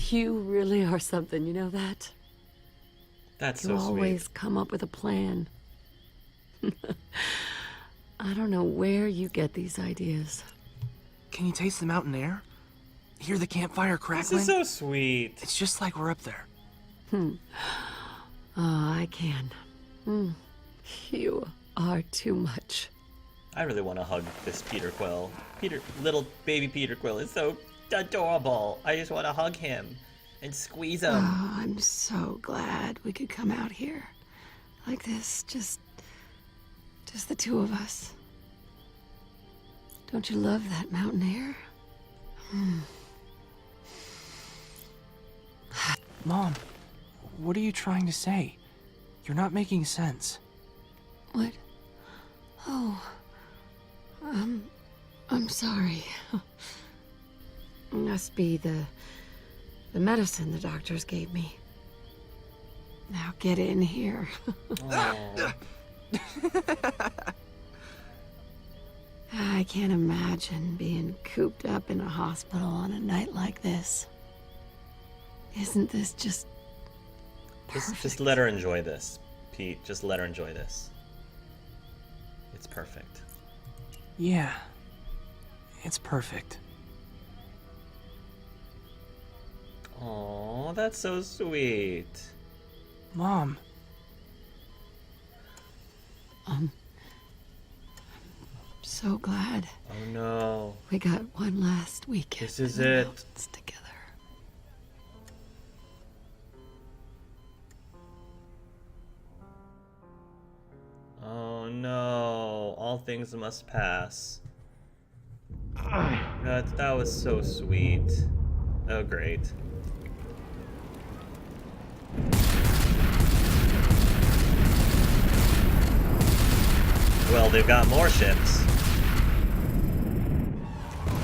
You really are something, you know that? That's You so sweet. always come up with a plan. I don't know where you get these ideas. Can you taste the mountain air? Hear the campfire This crackling? is so sweet. It's just like we're up there. Oh, I can. You are too much. I really want to hug this Peter Quill. Little baby Peter Quill is so adorable. I just want to hug him and squeeze him. Oh, I'm so glad we could come out here. Like this, just the two of us. Don't you love that mountain air? Mom, what are you trying to say? You're not making sense. What? Oh, I'm sorry. Must be the medicine the doctors gave me. Now get in here. Aw. I can't imagine being cooped up in a hospital on a night like this. Isn't this just perfect? Just let her enjoy this, Pete. Just let her enjoy this. It's perfect. Yeah, it's perfect. Oh, that's so sweet. Mom, I'm so glad Oh no. we got one last weekend. This is in the it. mountains together. Oh no. All things must pass. That was so sweet. Oh, great. Well, they've got more ships.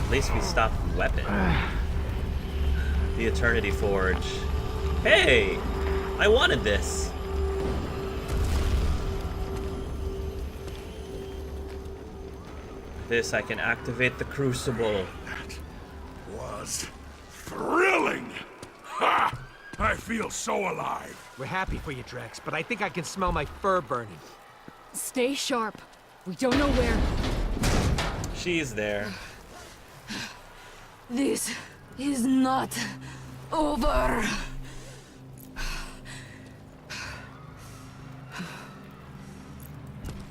At least we stopped the weapon. The Eternity Forge. Hey! I wanted this! This, I can activate the Crucible. That was thrilling! Ha! I feel so alive. We're happy for you, Drax, but I think I can smell my fur burning. Stay sharp. We don't know where. She's there. This is not over.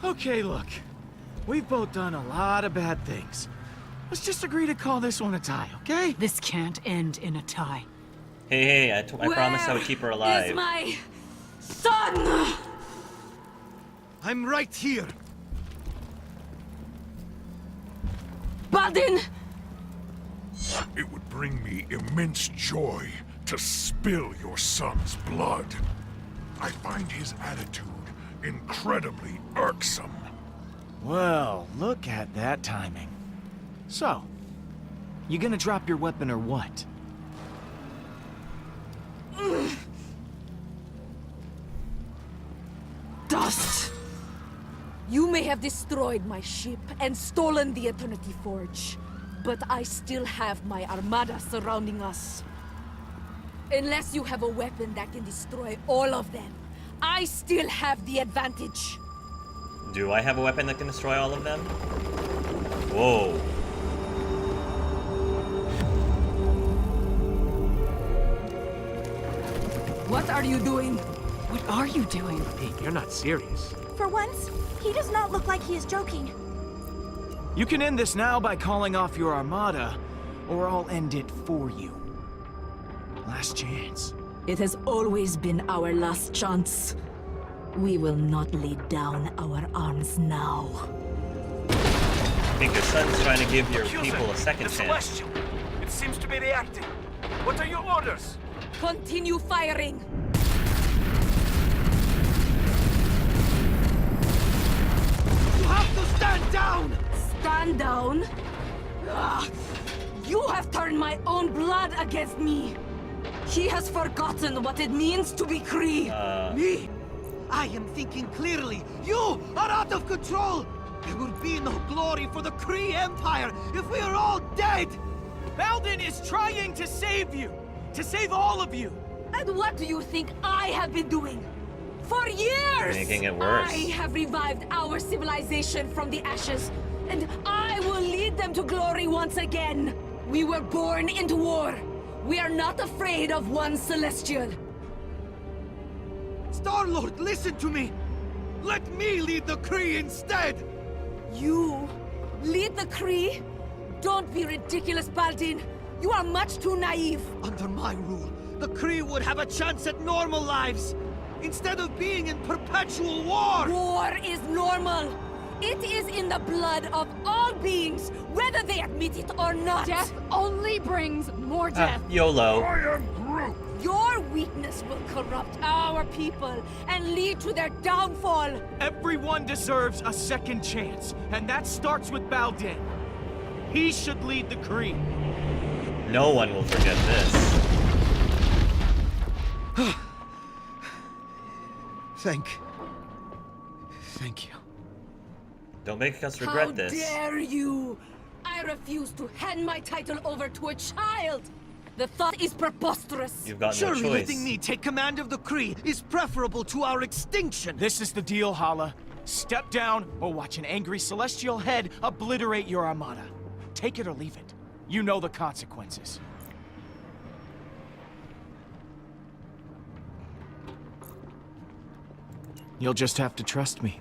Okay, look. We've both done a lot of bad things. Let's just agree to call this one a tie, okay? This can't end in a tie. Hey, I promised I would keep her alive. Is my son? I'm right here. Badin! It would bring me immense joy to spill your son's blood. I find his attitude incredibly irksome. Well, look at that timing. So, you gonna drop your weapon or what? Dust! You may have destroyed my ship and stolen the Eternity Forge, but I still have my armada surrounding us. Unless you have a weapon that can destroy all of them, I still have the advantage. Do I have a weapon that can destroy all of them? Whoa. What are you doing? What are you doing? Hey, you're not serious. For once, he does not look like he is joking. You can end this now by calling off your armada, or I'll end it for you. Last chance. It has always been our last chance. We will not lay down our arms now. I think your son's trying to give your people a second the chance. Celestial. It seems to be reacting. What are your orders? Continue firing! You have to stand down! Stand down? Ah, you have turned my own blood against me! He has forgotten what it means to be Kree! Me? I am thinking clearly. You are out of control! There will be no glory for the Kree Empire if we are all dead! Balden is trying to save you! To save all of you! And what do you think I have been doing? For years! Making it worse. I have revived our civilization from the ashes, and I will lead them to glory once again. We were born into war. We are not afraid of one Celestial. Star-Lord, listen to me! Let me lead the Kree instead! You lead the Kree? Don't be ridiculous, Baldin. You are much too naive. Under my rule, the Kree would have a chance at normal lives, instead of being in perpetual war! War is normal. It is in the blood of all beings, whether they admit it or not. Death only brings more death. YOLO. I am Groot! Your weakness will corrupt our people and lead to their downfall. Everyone deserves a second chance, and that starts with Baldin. He should lead the Kree. No one will forget this. Thank you. Don't make us regret How this. dare you! I refuse to hand my title over to a child. The thought is preposterous. You've got no Surely choice. letting me take command of the Kree is preferable to our extinction! This is the deal, Hala. Step down or watch an angry celestial head obliterate your armada. Take it or leave it. You know the consequences. You'll just have to trust me.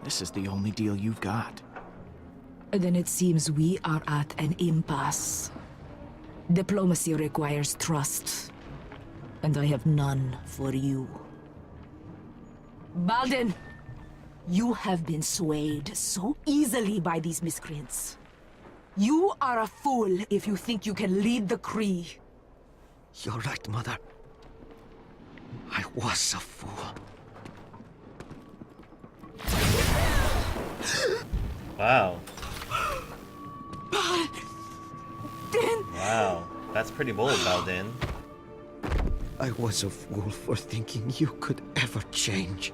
This is the only deal you've got. Then it seems we are at an impasse. Diplomacy requires trust, and I have none for you. Baldin, you have been swayed so easily by these miscreants. You are a fool if you think you can lead the Kree. You're right, Mother. I was a fool. Wow. Then Wow. That's pretty bold, Baldin. I was a fool for thinking you could ever change.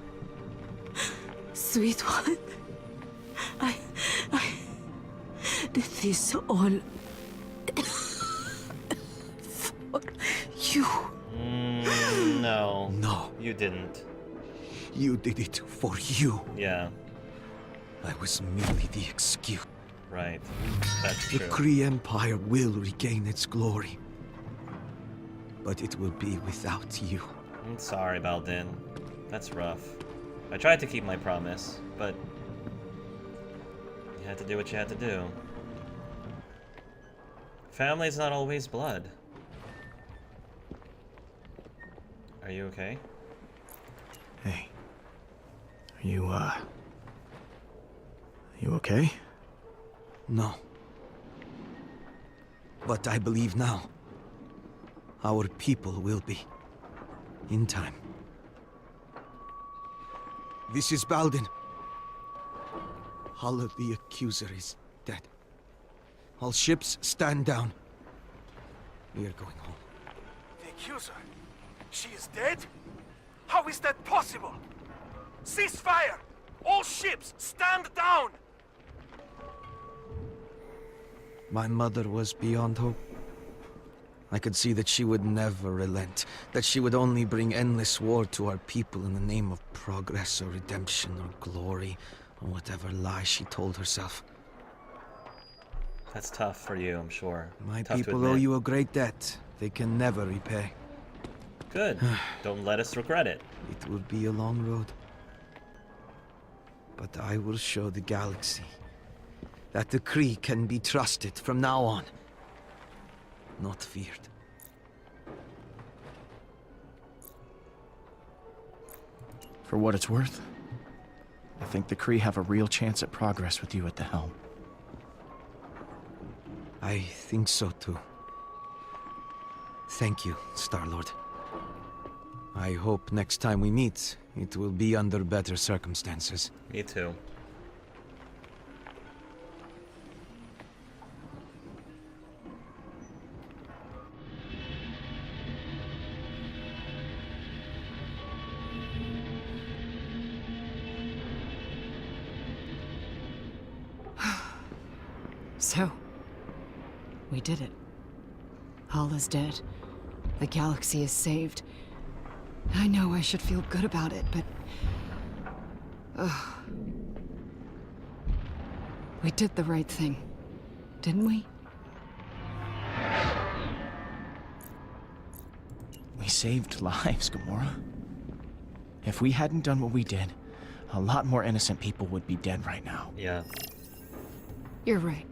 Sweet one, I did this all for you. No. No, You didn't. you did it for you. Yeah. I was merely the excuse. Right. That's The true. Kree Empire will regain its glory. But it will be without you. I'm sorry, Baldin. That's rough. I tried to keep my promise, but you had to do what you had to do. Family's not always blood. Are you okay? Hey. Are you okay? No. But I believe now. Our people will be. In time. This is Baldin. Hala the Accuser is dead. All ships stand down. We are going home. The Accuser? She is dead? How is that possible? Cease fire! All ships, stand down! My mother was beyond hope. I could see that she would never relent, that she would only bring endless war to our people in the name of progress or redemption or glory, or whatever lie she told herself. That's tough for you, I'm sure. My Tough to people owe admit. you a great debt they can never repay. Good. Don't let us regret it. It will be a long road. But I will show the galaxy that the Kree can be trusted from now on. Not feared. For what it's worth, I think the Kree have a real chance at progress with you at the helm. I think so too. Thank you, Star-Lord. I hope next time we meet, it will be under better circumstances. Me too. So, we did it. Hala's dead. The galaxy is saved. I know I should feel good about it, but... We did the right thing, didn't we? We saved lives, Gamora. If we hadn't done what we did, a lot more innocent people would be dead right now. Yeah. You're right.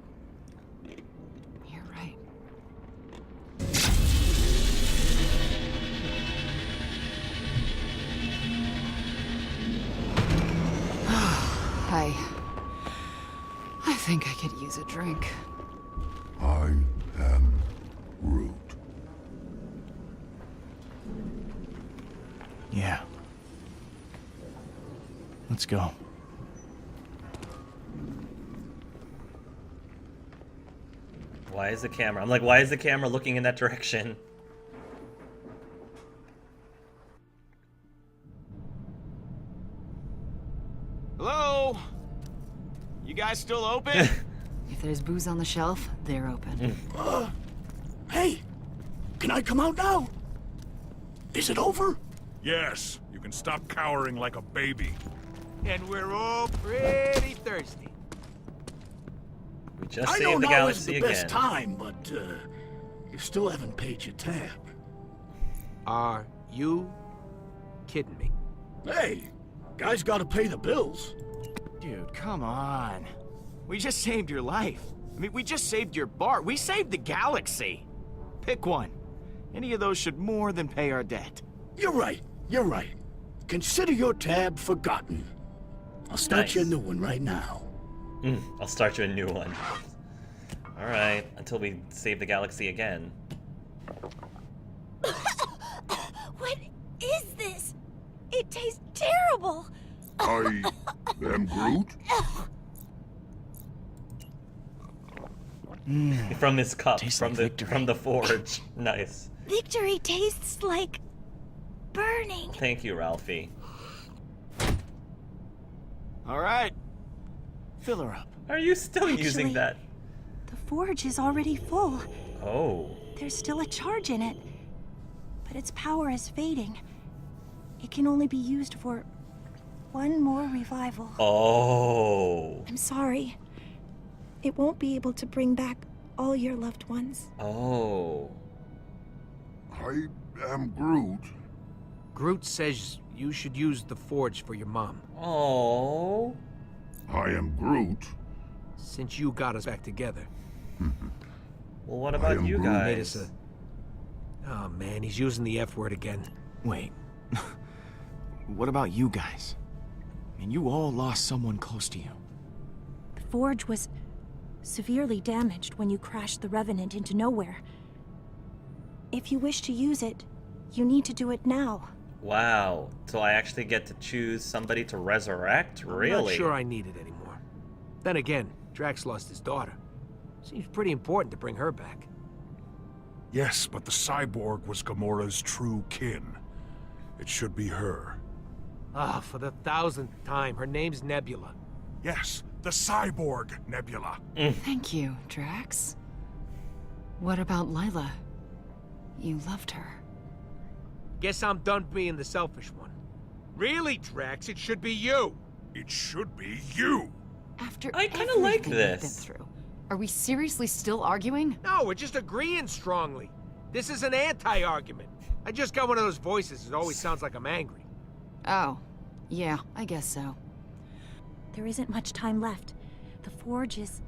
You're right. I think I could use a drink. I am Groot. Yeah. Let's go. Why is the camera? I'm like, why is the camera looking in that direction? Hello? You guys still open? If there's booze on the shelf, they're open. Hey, can I come out now? Is it over? Yes, you can stop cowering like a baby. And we're all pretty thirsty. We just I know saved the now is galaxy the again. best time, but you still haven't paid your tab. Are you kidding me? Hey, guys gotta pay the bills. Dude, come on. We just saved your life. I mean, we just saved your bar. We saved the galaxy. Pick one. Any of those should more than pay our debt. You're right, you're right. Consider your tab forgotten. I'll start you a Nice. new one right now. I'll start you a new one. Alright, until we save the galaxy again. What is this? It tastes terrible. I am Groot? From his cup, Tastes from like the victory. from the forge. Nice. Victory tastes like burning. Thank you, Ralphie. All right. Fill her up. Are you still using Actually- that? The forge is already full. Oh. There's still a charge in it, but its power is fading. It can only be used for one more revival. Oh. I'm sorry. It won't be able to bring back all your loved ones. Oh. I am Groot. Groot says you should use the forge for your mom. Oh. I am Groot. Since you got us back together. Well, what I about am you Groot. Made us guys? Oh man, he's using the F word again. Wait. What about you guys? I mean, you all lost someone close to you. The forge was severely damaged when you crashed the Revenant into nowhere. If you wish to use it, you need to do it now. Wow. So I actually get to choose somebody to resurrect? Really? I'm not sure I need it anymore. Then again, Drax lost his daughter. Seems pretty important to bring her back. Yes, but the cyborg was Gamora's true kin. It should be her. Ah, for the 1000th time, her name's Nebula. Yes, the cyborg Nebula. Thank you, Drax. What about Lila? You loved her. Guess I'm done being the selfish one. Really, Drax, it should be you. It should be you. After I kinda like everything we've been this. through, are we seriously still arguing? No, we're just agreeing strongly. This is an anti-argument. I just got one of those voices that always sounds like I'm angry. Oh, yeah, I guess so. There isn't much time left. The forge is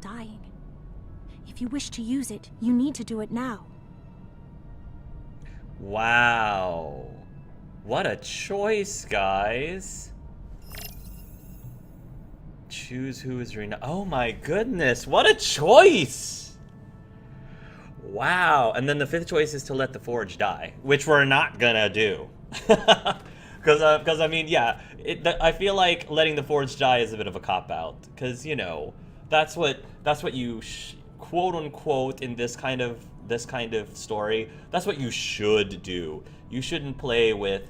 dying. If you wish to use it, you need to do it now. Wow. What a choice, guys. Choose who is Oh my goodness, what a choice! Wow. And then the fifth choice is to let the forge die, which we're not gonna do. Because I mean, yeah, I feel like letting the forge die is a bit of a cop-out. Because, you know, that's what you quote unquote in this kind of story, that's what you should do. You shouldn't play with,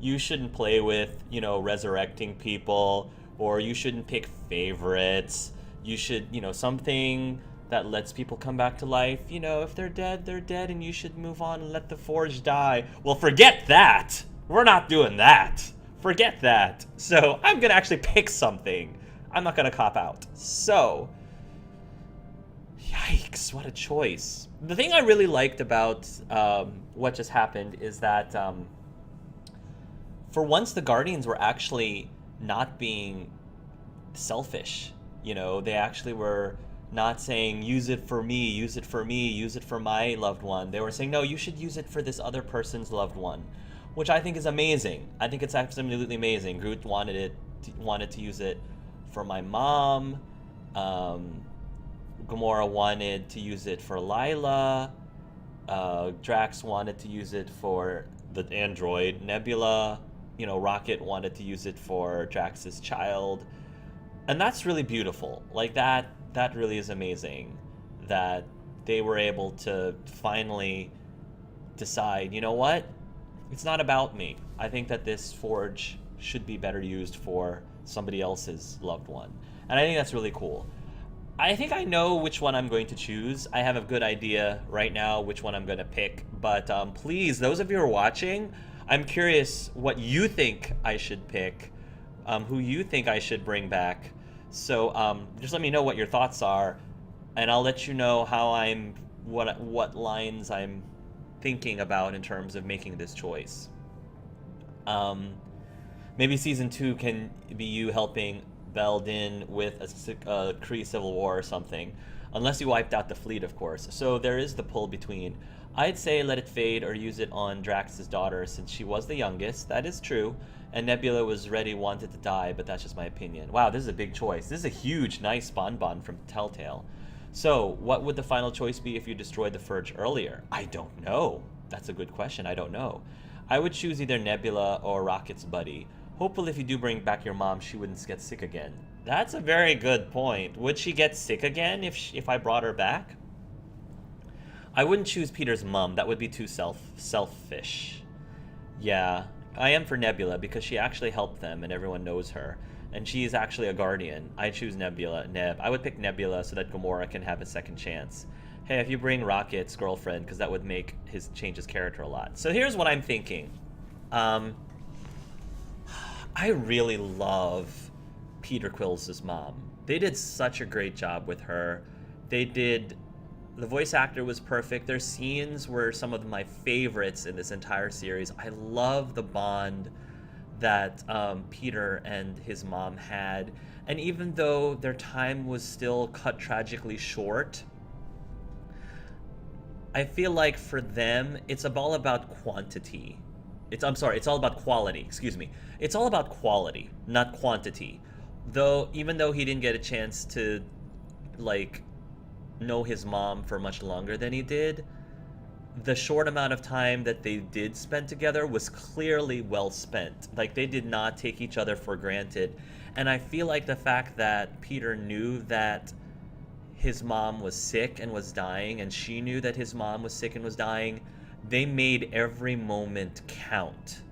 you know, resurrecting people, or you shouldn't pick favorites. You should, you know, something that lets people come back to life. You know, if they're dead, they're dead, and you should move on and let the Forge die. Well, forget that. We're not doing that. Forget that. So I'm gonna actually pick something. I'm not gonna cop out. So, yikes, what a choice. The thing I really liked about what just happened is that for once the Guardians were actually not being selfish. You know, they actually were not saying, use it for me, use it for me, use it for my loved one. They were saying, no, you should use it for this other person's loved one, which I think is amazing. I think it's absolutely amazing. Groot wanted to use it for my mom. Gamora wanted to use it for Lila. Drax wanted to use it for the android Nebula. You know, Rocket wanted to use it for Drax's child. And that's really beautiful. Like, that really is amazing that they were able to finally decide, you know what? It's not about me. I think that this Forge should be better used for somebody else's loved one. And I think that's really cool. I think I know which one I'm going to choose. I have a good idea right now which one I'm going to pick. But please, those of you who are watching, I'm curious what you think I should pick, who you think I should bring back. So just let me know what your thoughts are, and I'll let you know how what lines I'm thinking about in terms of making this choice. Maybe season 2 can be you helping Beldin with a Kree Civil War or something, unless you wiped out the fleet, of course. So there is the pull between. I'd say let it fade or use it on Drax's daughter, since she was the youngest. That is true. And Nebula was ready, wanted to die, but that's just my opinion. Wow, this is a big choice. This is a huge, nice bonbon from Telltale. So, what would the final choice be if you destroyed the Forge earlier? I don't know. That's a good question. I don't know. I would choose either Nebula or Rocket's buddy. Hopefully, if you do bring back your mom, she wouldn't get sick again. That's a very good point. Would she get sick again if I brought her back? I wouldn't choose Peter's mom. That would be too selfish. Yeah. I am for Nebula because she actually helped them and everyone knows her. And she is actually a Guardian. I choose Nebula. I would pick Nebula so that Gamora can have a second chance. Hey, if you bring Rocket's girlfriend, because that would make change his character a lot. So here's what I'm thinking. I really love Peter Quill's mom. They did such a great job with her. The voice actor was perfect. Their scenes were some of my favorites in this entire series. I love the bond that Peter and his mom had. And even though their time was still cut tragically short, I feel like for them, it's all about quantity. It's all about quality, excuse me. It's all about quality, not quantity. Even though he didn't get a chance to, like, know his mom for much longer than he did, the short amount of time that they did spend together was clearly well spent. Like, they did not take each other for granted. And I feel like the fact that Peter knew that his mom was sick and was dying, and she knew that his mom was sick and was dying, they made every moment count.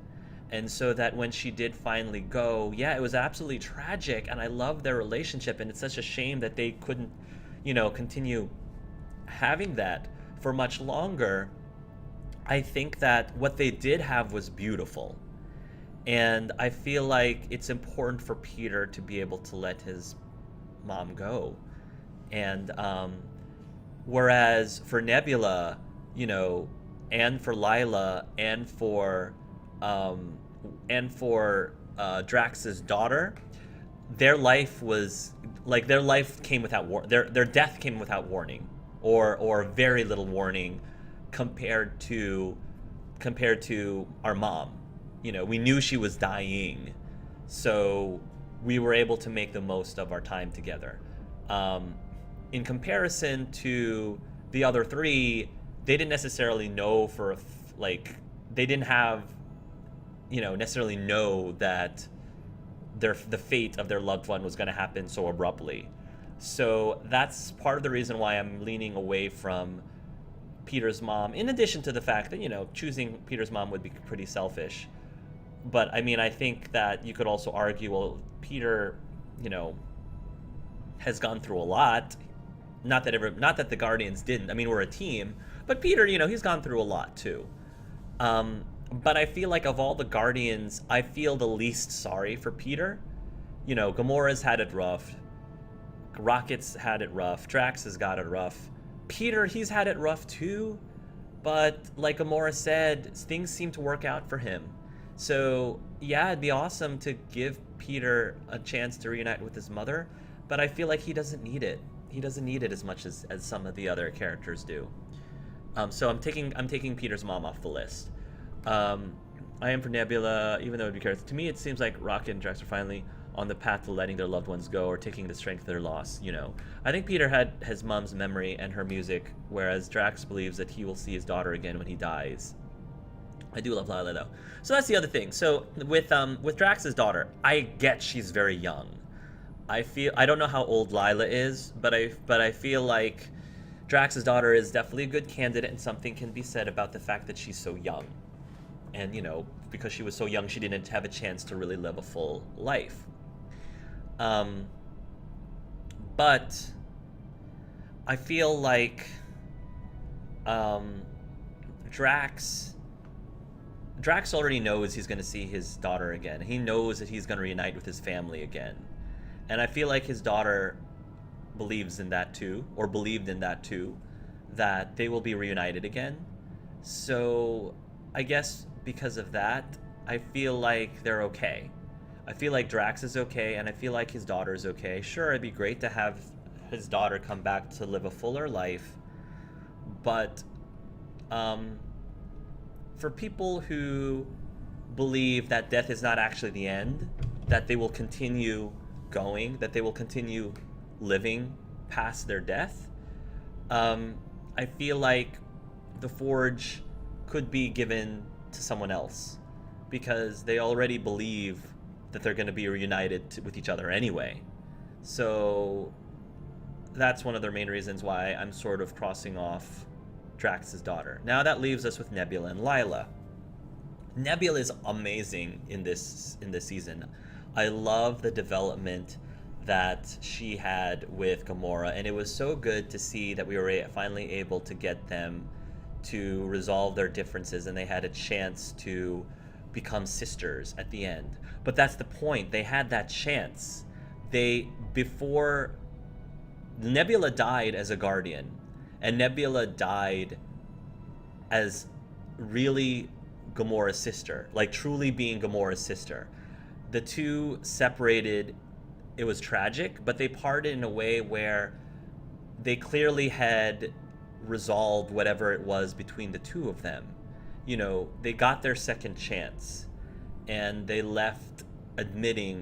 And so that when she did finally go, yeah, it was absolutely tragic, and I love their relationship, and it's such a shame that they couldn't, continue having that for much longer. I think that what they did have was beautiful. And I feel like it's important for Peter to be able to let his mom go. And whereas for Nebula, and for Lila, and for Drax's daughter, their life came without their death came without warning, or very little warning compared to our mom. We knew she was dying, so we were able to make the most of our time together. In comparison to the other three, they didn't necessarily know they didn't have necessarily know that the fate of their loved one was going to happen so abruptly. So that's part of the reason why I'm leaning away from Peter's mom, in addition to the fact that, choosing Peter's mom would be pretty selfish. But, I think that you could also argue, well, Peter, has gone through a lot. not that the Guardians didn't. I mean, we're a team, but Peter, you know, he's gone through a lot too. But I feel like of all the Guardians, I feel the least sorry for Peter. You know, Gamora's had it rough. Rocket's had it rough. Drax has got it rough. Peter, he's had it rough too. But like Gamora said, things seem to work out for him. So yeah, it'd be awesome to give Peter a chance to reunite with his mother, but I feel like he doesn't need it. He doesn't need it as much as some of the other characters do. So I'm taking Peter's mom off the list. I am for Nebula, even though it'd be curious. To me, it seems like Rocket and Drax are finally on the path to letting their loved ones go or taking the strength of their loss, you know. I think Peter had his mom's memory and her music, whereas Drax believes that he will see his daughter again when he dies. I do love Lila though. So that's the other thing. So with Drax's daughter, I get she's very young. I don't know how old Lila is, but I feel like Drax's daughter is definitely a good candidate, and something can be said about the fact that she's so young. And you know, because she was so young, she didn't have a chance to really live a full life. But I feel like Drax already knows he's going to see his daughter again. He knows that he's going to reunite with his family again. And I feel like his daughter believes in that too, or believed in that too, that they will be reunited again. So I guess because of that, I feel like they're okay. I feel like Drax is okay, and I feel like his daughter is okay. Sure, it'd be great to have his daughter come back to live a fuller life, but for people who believe that death is not actually the end, that they will continue going, that they will continue living past their death, I feel like the Forge could be given to someone else, because they already believe that they're going to be reunited with each other anyway. So that's one of the main reasons why I'm sort of crossing off Drax's daughter. Now that leaves us with Nebula and Lila. Nebula is amazing in this season. I love the development that she had with Gamora, and it was so good to see that we were finally able to get them to resolve their differences, and they had a chance to become sisters at the end. But that's the point. They had that chance. Before Nebula died as a Guardian, and Nebula died as really Gamora's sister, like truly being Gamora's sister. The two separated. It was tragic, but they parted in a way where they clearly had resolved whatever it was between the two of them. You know, they got their second chance, and they left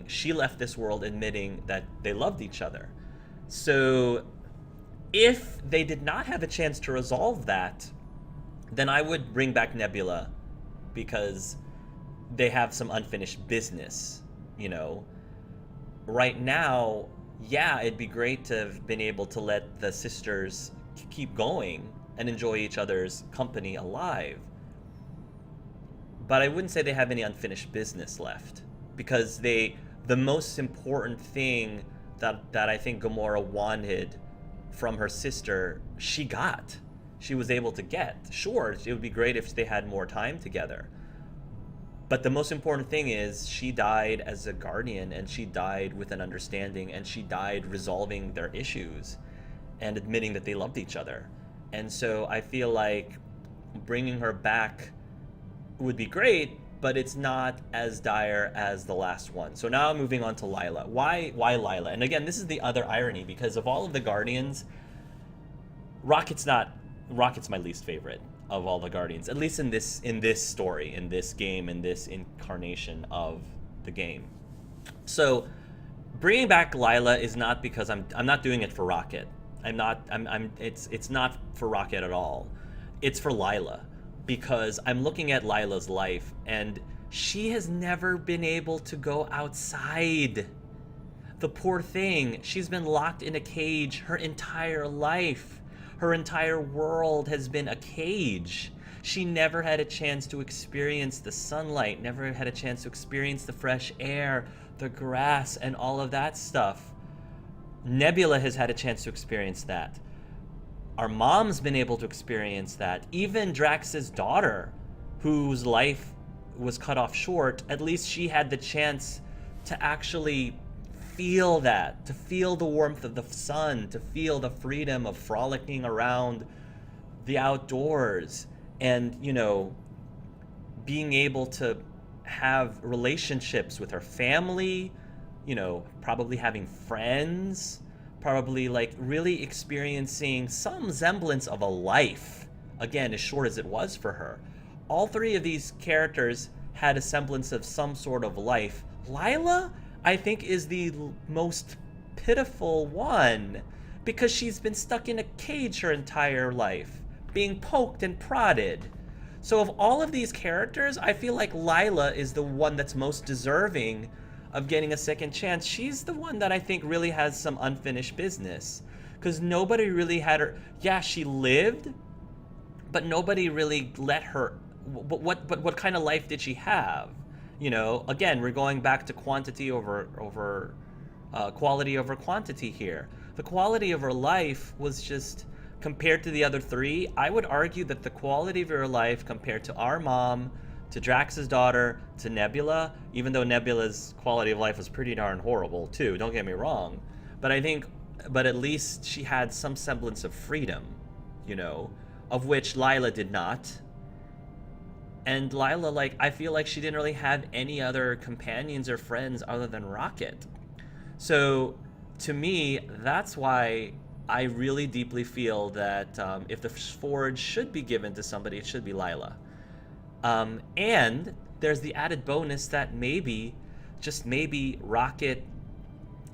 she left this world admitting that they loved each other. So if they did not have a chance to resolve that, then I would bring back Nebula, because they have some unfinished business, you know. Right now, yeah, it'd be great to have been able to let the sisters keep going and enjoy each other's company alive. But I wouldn't say they have any unfinished business left, because the most important thing that I think Gamora wanted from her sister, she was able to get. Sure, it would be great if they had more time together. But the most important thing is she died as a Guardian, and she died with an understanding, and she died resolving their issues and admitting that they loved each other. And so I feel like bringing her back would be great, but it's not as dire as the last one. So now moving on to Lila. Why Lila? And again, this is the other irony, because of all of the Guardians, Rocket's my least favorite of all the Guardians, at least in this story, in this game, in this incarnation of the game. So bringing back Lila is not because I'm not doing it for Rocket. It's not for Rocket at all. It's for Lila, because I'm looking at Lila's life, and she has never been able to go outside. The poor thing, she's been locked in a cage her entire life. Her entire world has been a cage. She never had a chance to experience the sunlight, never had a chance to experience the fresh air, the grass, and all of that stuff. Nebula has had a chance to experience that. Our mom's been able to experience that. Even Drax's daughter, whose life was cut off short, at least she had the chance to actually feel that, to feel the warmth of the sun, to feel the freedom of frolicking around the outdoors, and, you know, being able to have relationships with her family, you know, probably having friends, probably like really experiencing some semblance of a life, again, as short as it was for her. All three of these characters had a semblance of some sort of life. Lila, I think, is the most pitiful one, because she's been stuck in a cage her entire life, being poked and prodded. So of all of these characters, I feel like Lila is the one that's most deserving of getting a second chance. She's the one that I think really has some unfinished business, because nobody really had her. Yeah, she lived, but nobody really let her. But what kind of life did she have? You know, again, we're going back to quantity over quality over quantity here. The quality of her life was just, compared to the other three, I would argue that the quality of her life compared to our mom, to Drax's daughter, to Nebula, even though Nebula's quality of life was pretty darn horrible too, don't get me wrong, but at least she had some semblance of freedom, you know, of which Lila did not. And Lila, like, I feel like she didn't really have any other companions or friends other than Rocket. So to me, that's why I really deeply feel that if the Forge should be given to somebody, it should be Lila. And there's the added bonus that maybe, just maybe, Rocket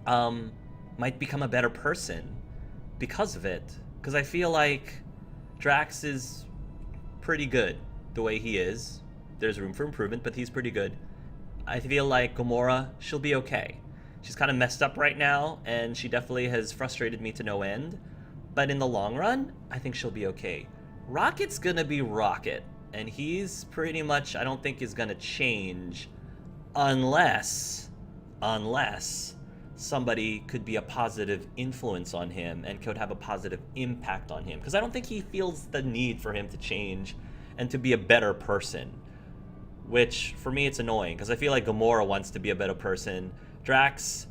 might become a better person because of it. Because I feel like Drax is pretty good the way he is. There's room for improvement, but he's pretty good. I feel like Gamora, she'll be okay. She's kind of messed up right now, and she definitely has frustrated me to no end. But in the long run, I think she'll be okay. Rocket's gonna be Rocket, and he's pretty much, I don't think is gonna change unless somebody could be a positive influence on him and could have a positive impact on him. Because I don't think he feels the need for him to change and to be a better person, which for me it's annoying, because I feel like Gamora wants to be a better person. Drax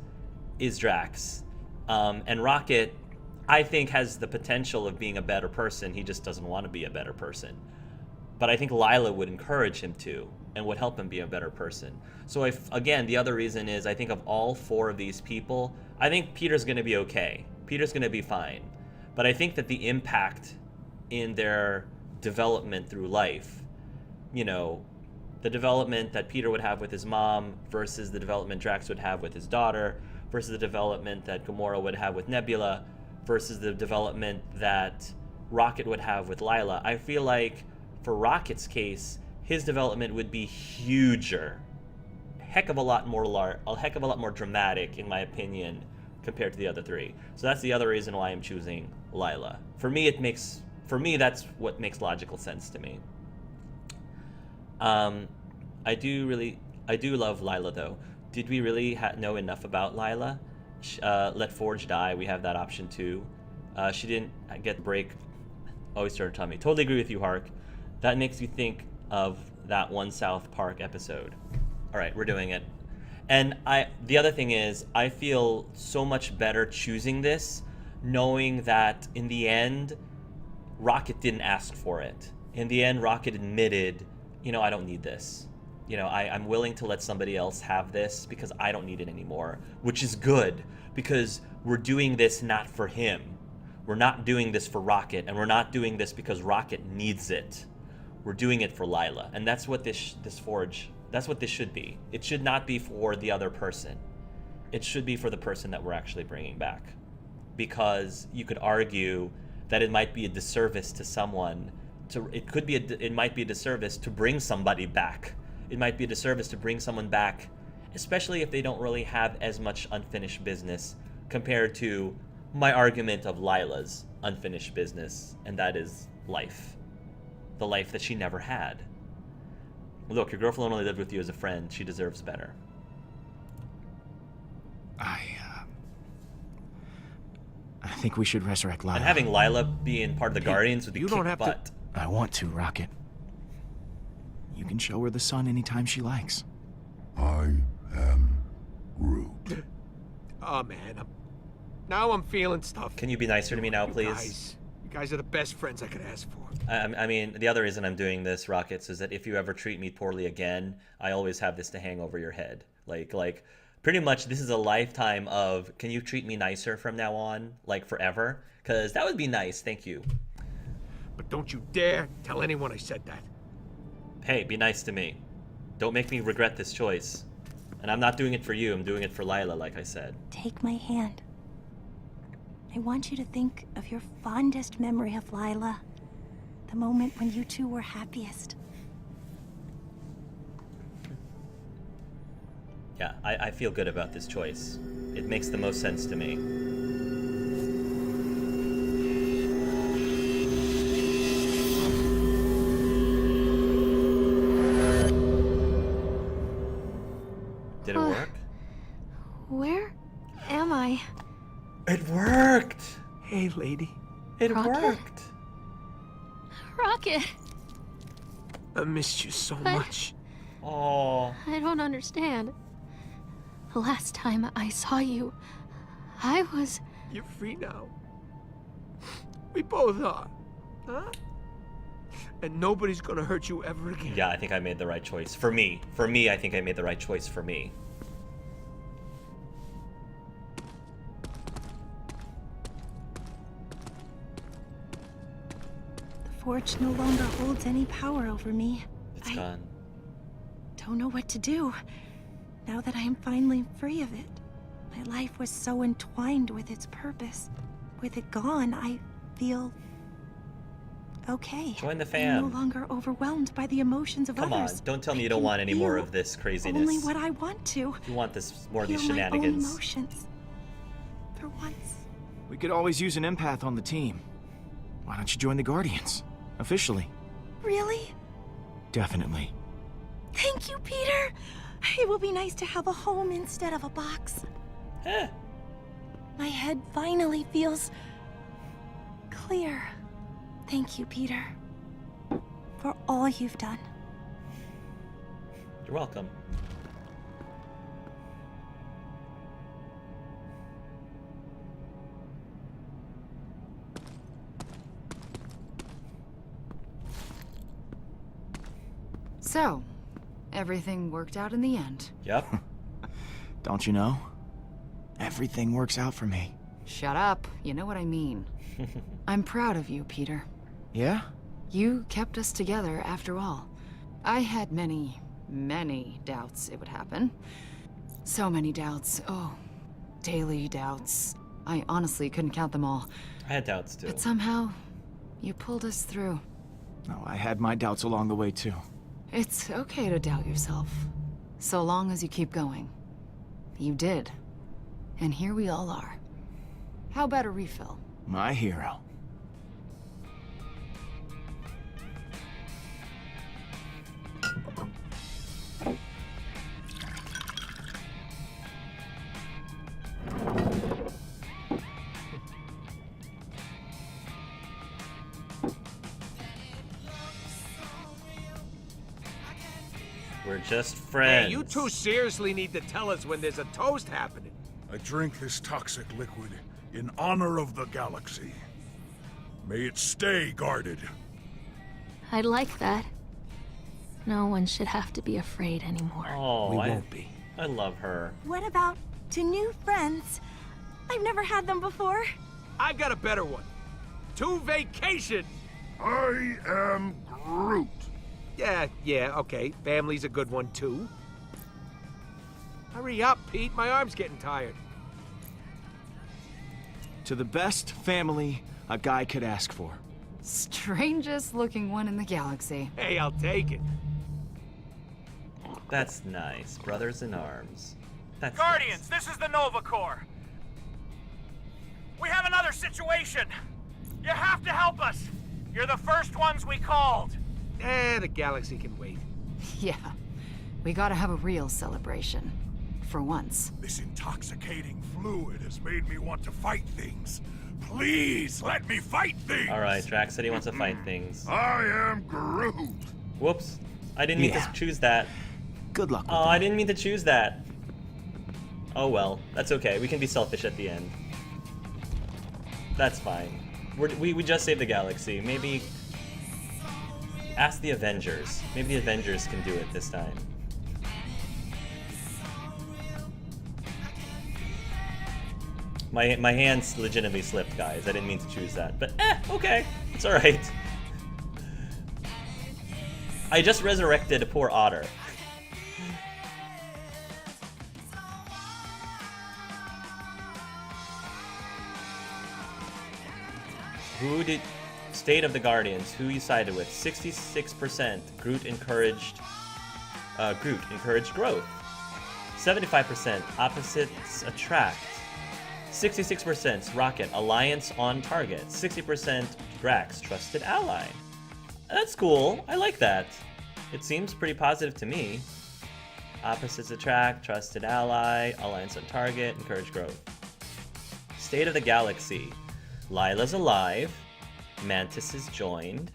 is Drax, and Rocket, I think, has the potential of being a better person. He just doesn't want to be a better person. But I think Lila would encourage him to and would help him be a better person. So again, the other reason is I think of all four of these people, I think Peter's going to be okay. Peter's going to be fine. But I think that the impact in their development through life, you know, the development that Peter would have with his mom versus the development Drax would have with his daughter versus the development that Gamora would have with Nebula versus the development that Rocket would have with Lila. I feel like for Rocket's case, his development would be huger, a heck of a lot more dramatic, in my opinion, compared to the other three. So that's the other reason why I'm choosing Lila. For me, that's what makes logical sense to me. I do love Lila, though. Did we really know enough about Lila? Let Forge die. We have that option too. She didn't get the break. Always started tummy. Totally agree with you, Hark. That makes you think of that one South Park episode. All right, we're doing it. And the other thing is, I feel so much better choosing this, knowing that in the end, Rocket didn't ask for it. In the end, Rocket admitted, you know, I don't need this. You know, I'm willing to let somebody else have this because I don't need it anymore, which is good, because we're doing this not for him. We're not doing this for Rocket, and we're not doing this because Rocket needs it. We're doing it for Lila, and that's what this Forge, that's what this should be. It should not be for the other person. It should be for the person that we're actually bringing back, because you could argue that it might be a disservice to someone. It might be a disservice to bring somebody back. It might be a disservice to bring someone back, especially if they don't really have as much unfinished business compared to my argument of Lila's unfinished business, and that is life. The life that she never had. Look, your girlfriend only lived with you as a friend. She deserves better. I think we should resurrect Lila. And having Lila being part of the Guardians would be you kick don't have to- butt. I want to, Rocket. You can show her the sun anytime she likes. I am Groot. Oh man, now I'm feeling stuff. Can you be nicer to me now, please? You guys are the best friends I could ask for. I mean, the other reason I'm doing this, Rockets, is that if you ever treat me poorly again, I always have this to hang over your head. Like, pretty much this is a lifetime of, can you treat me nicer from now on, like forever? Because that would be nice, thank you. But don't you dare tell anyone I said that. Hey, be nice to me. Don't make me regret this choice. And I'm not doing it for you, I'm doing it for Lila, like I said. Take my hand. I want you to think of your fondest memory of Lila. The moment when you two were happiest. Yeah, I feel good about this choice. It makes the most sense to me. Did it work? Where am I? It worked! Hey, lady. It Rocket? worked! Rocket! I missed you so much. Oh, I don't understand. The last time I saw you, I was... You're free now. We both are. Huh? And nobody's gonna hurt you ever again. yeah, I think I made the right choice. For me, I think I made the right choice for me. The Forge no longer holds any power over me. It's I gone. don't know what to do. Now that I am finally free of it. My life was so entwined with its purpose. With it gone, I feel... okay. Join the I'm fam. no longer overwhelmed by the emotions of Come on, others. don't tell me I you don't can want any more feel of this craziness. only what I want to. You want this more of these Feel my own shenanigans. emotions. For once. We could always use an empath on the team. Why don't you join the Guardians? Officially. Really? Definitely. Thank you, Peter. It will be nice to have a home instead of a box. Eh. My head finally feels clear. Thank you, Peter, for all you've done. You're welcome. So, everything worked out in the end. Yep. Don't you know? Everything works out for me. Shut up. You know what I mean. I'm proud of you, Peter. Yeah? You kept us together after all. I had many, many doubts it would happen. So many doubts. Oh, daily doubts. I honestly couldn't count them all. I had doubts too. But somehow, you pulled us through. No, I had my doubts along the way too. It's okay to doubt yourself, so long as you keep going. You did. And here we all are. How about a refill? My hero. We're just friends. Hey, you two seriously need to tell us when there's a toast happening. I drink this toxic liquid in honor of the galaxy. May it stay guarded. I like that. No one should have to be afraid anymore. Oh, We won't be. I love her. What about to new friends? I've never had them before. I got a better one. To vacation. I am Groot. Yeah, okay. Family's a good one, too. Hurry up, Pete. My arm's getting tired. To the best family a guy could ask for. Strangest looking one in the galaxy. Hey, I'll take it. That's nice. Brothers in arms. That's Guardians, this is the Nova Corps. We have another situation. You have to help us. You're the first ones we called. The galaxy can wait. Yeah, we gotta have a real celebration. for once. This intoxicating fluid has made me want to fight things. Please let me fight things! Alright, Drax said he wants to fight things. I am Groot! Whoops. I didn't mean to choose that. Good luck with Oh, that. I didn't mean to choose that. Oh well, that's okay. We can be selfish at the end. That's fine. We just saved the galaxy. Maybe ask the Avengers. Maybe the Avengers can do it this time. My hands legitimately slipped, guys. I didn't mean to choose that. But okay. It's alright. I just resurrected a poor otter. Who did... State of the Guardians, who you sided with? 66% Groot encouraged growth. 75% opposites attract. 66% Rocket, alliance on target. 60% Drax, trusted ally. That's cool. I like that. It seems pretty positive to me. Opposites attract, trusted ally, alliance on target, encourage growth. State of the Galaxy. Lila's alive. Mantis is joined.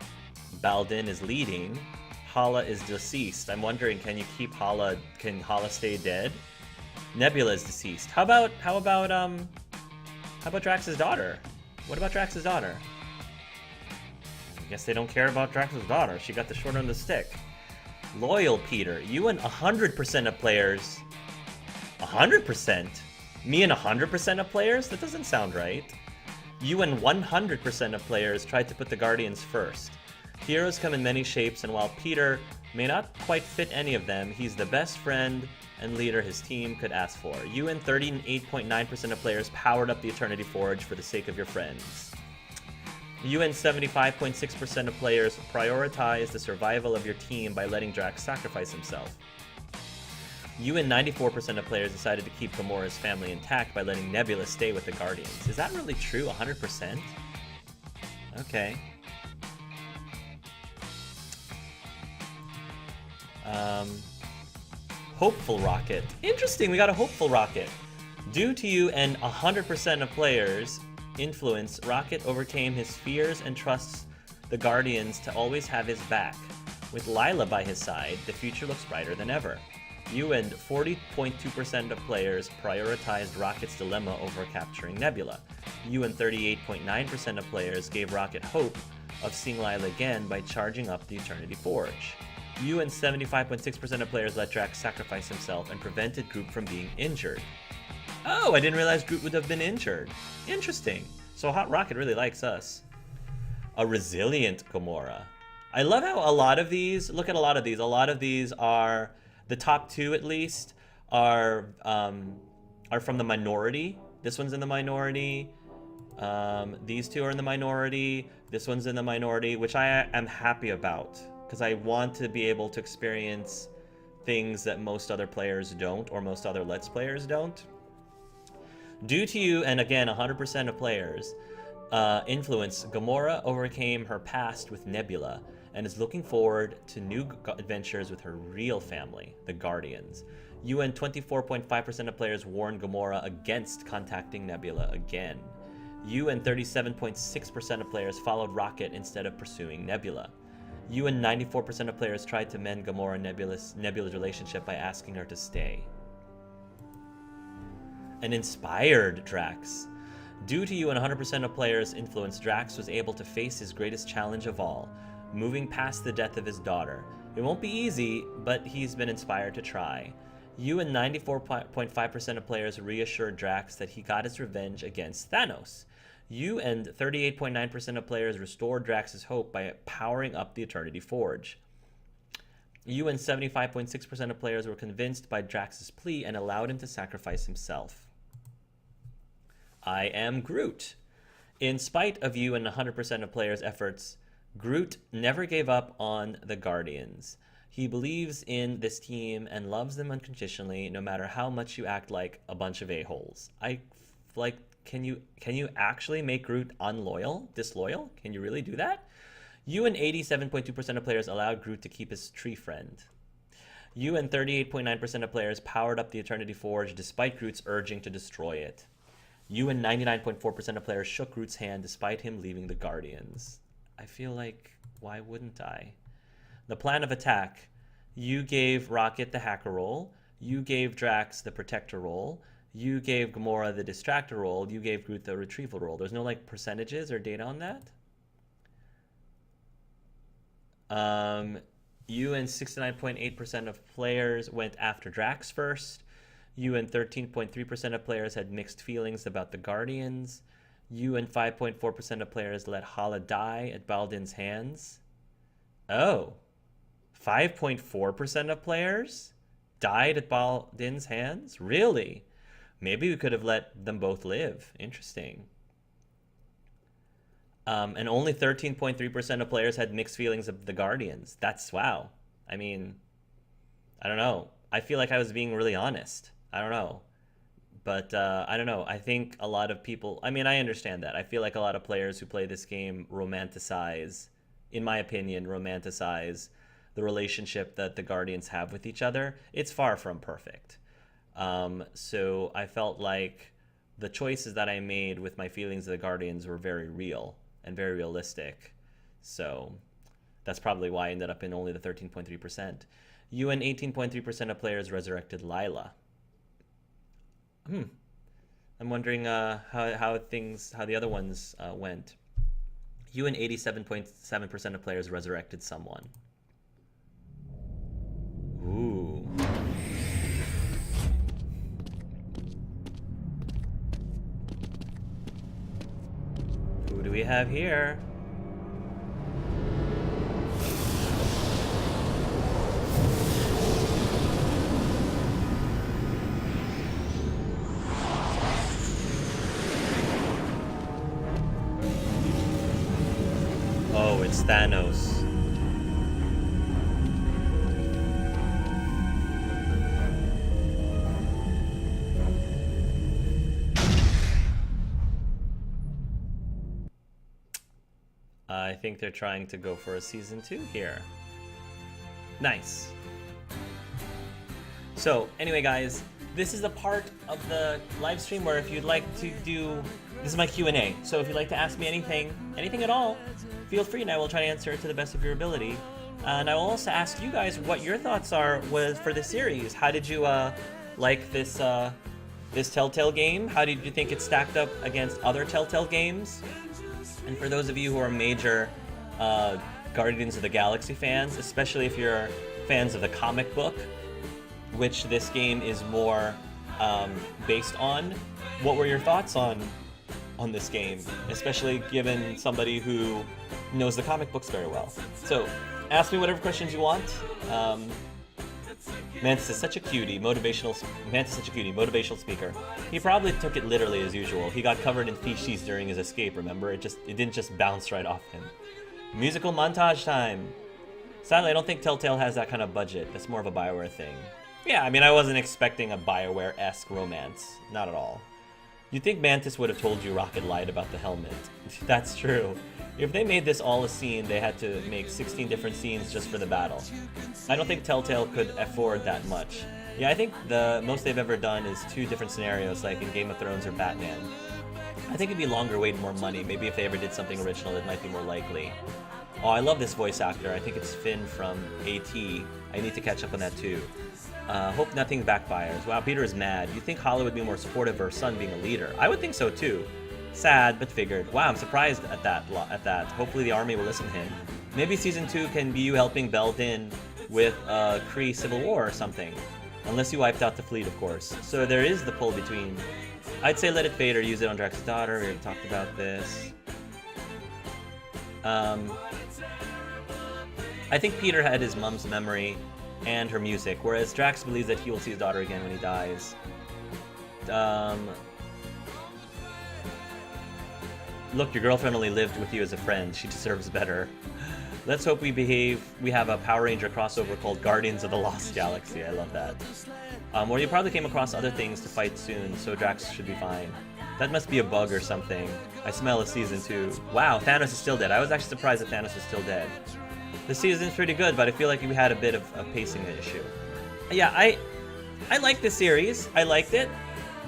Baldin is leading. Hala is deceased. I'm wondering, can you keep Hala? Can Hala stay dead? Nebula is deceased. How about Drax's daughter? What about Drax's daughter? I guess they don't care about Drax's daughter. She got the short end of the stick. Loyal Peter. You and 100% of players. 100%? Me and 100% of players? That doesn't sound right. You and 100% of players tried to put the Guardians first. Heroes come in many shapes, and while Peter may not quite fit any of them, he's the best friend and leader his team could ask for. You and 38.9% of players powered up the Eternity Forge for the sake of your friends. You and 75.6% of players prioritized the survival of your team by letting Drax sacrifice himself. You and 94% of players decided to keep Gamora's family intact by letting Nebula stay with the Guardians. Is that really true? 100%? Okay. Hopeful Rocket. Interesting, we got a Hopeful Rocket. Due to you and 100% of players' influence, Rocket overcame his fears and trusts the Guardians to always have his back. With Lila by his side, the future looks brighter than ever. You and 40.2% of players prioritized Rocket's dilemma over capturing Nebula. You and 38.9% of players gave Rocket hope of seeing Lila again by charging up the Eternity Forge. You and 75.6% of players let Drax sacrifice himself and prevented Groot from being injured. Oh, I didn't realize Groot would have been injured. Interesting. So Hot Rocket really likes us. A resilient Gamora. I love how a lot of these, look at a lot of these are, the top two at least, are from the minority. This one's in the minority. These two are in the minority. This one's in the minority, which I am happy about, because I want to be able to experience things that most other players don't, or most other Let's Players don't. Due to you, and again, 100% of players, influence, Gamora overcame her past with Nebula, and is looking forward to new adventures with her real family, the Guardians. You and 24.5% of players warned Gamora against contacting Nebula again. You and 37.6% of players followed Rocket instead of pursuing Nebula. You and 94% of players tried to mend Gamora and Nebula's relationship by asking her to stay. An inspired Drax. Due to you and 100% of players' influence, Drax was able to face his greatest challenge of all, moving past the death of his daughter. It won't be easy, but he's been inspired to try. You and 94.5% of players reassured Drax that he got his revenge against Thanos. You and 38.9% of players restored Drax's hope by powering up the Eternity Forge. You and 75.6% of players were convinced by Drax's plea and allowed him to sacrifice himself. I am Groot. In spite of you and 100% of players' efforts, Groot never gave up on the Guardians. He believes in this team and loves them unconditionally, no matter how much you act like a bunch of a-holes. Can you actually make Groot unloyal, disloyal? Can you really do that? You and 87.2% of players allowed Groot to keep his tree friend. You and 38.9% of players powered up the Eternity Forge despite Groot's urging to destroy it. You and 99.4% of players shook Groot's hand despite him leaving the Guardians. I feel like, why wouldn't I? The plan of attack. You gave Rocket the hacker role. You gave Drax the protector role. You gave Gamora the distractor role. You gave Groot the retrieval role. There's no like percentages or data on that. You and 69.8% of players went after Drax first. You and 13.3% of players had mixed feelings about the Guardians. You and 5.4% of players let Hala die at Baldin's hands. Oh. 5.4% of players died at Baldin's hands? Really? Maybe we could have let them both live. Interesting. And only 13.3% of players had mixed feelings of the Guardians. That's wow. I mean, I don't know. I feel like I was being really honest. I don't know. But I don't know. I think a lot of people, I mean, I understand that. I feel like a lot of players who play this game romanticize, in my opinion, romanticize the relationship that the Guardians have with each other. It's far from perfect. So I felt like the choices that I made with my feelings of the Guardians were very real and very realistic. So that's probably why I ended up in only the 13.3%. You and 18.3% of players resurrected Lila. I'm wondering how the other ones went. You and 87.7% of players resurrected someone. Ooh. Who do we have here? Oh, it's Thanos. I think they're trying to go for a season 2 here. Nice. So, anyway guys, this is the part of the live stream where if you'd like to do... This is my Q&A, so if you'd like to ask me anything at all, feel free and I will try to answer it to the best of your ability. And I will also ask you guys what your thoughts are for this series. How did you like this this Telltale game? How did you think it stacked up against other Telltale games? And for those of you who are major Guardians of the Galaxy fans, especially if you're fans of the comic book, which this game is more based on, what were your thoughts on this game, especially given somebody who knows the comic books very well? So, ask me whatever questions you want. Mantis is such a cutie, motivational speaker. He probably took it literally as usual. He got covered in feces during his escape, remember? It didn't just bounce right off him. Musical montage time. Sadly, I don't think Telltale has that kind of budget. That's more of a BioWare thing. Yeah, I mean, I wasn't expecting a BioWare-esque romance. Not at all. You'd think Mantis would have told you Rocket lied about the helmet. That's true. If they made this all a scene, they had to make 16 different scenes just for the battle. I don't think Telltale could afford that much. Yeah, I think the most they've ever done is 2 different scenarios, like in Game of Thrones or Batman. I think it'd be longer wait, more money. Maybe if they ever did something original, it might be more likely. Oh, I love this voice actor. I think it's Finn from AT. I need to catch up on that too. Hope nothing backfires. Wow, Peter is mad. You think Hala would be more supportive of her son being a leader? I would think so too. Sad, but figured. Wow, I'm surprised at that. Hopefully the army will listen to him. Maybe season 2 can be you helping Belden with Kree Civil War or something. Unless you wiped out the fleet, of course. So there is the pull between... I'd say let it fade or use it on Drax's daughter. We already talked about this. I think Peter had his mom's memory and her music, whereas Drax believes that he will see his daughter again when he dies. Look, your girlfriend only lived with you as a friend. She deserves better. Let's hope we have a Power Ranger crossover called Guardians of the Lost Galaxy. I love that. Well, you probably came across other things to fight soon, so Drax should be fine. That must be a bug or something. I smell a season 2. Wow, Thanos is still dead. I was actually surprised that Thanos is still dead. The season's pretty good, but I feel like we had a bit of a pacing issue. yeah, I liked the series. I liked it,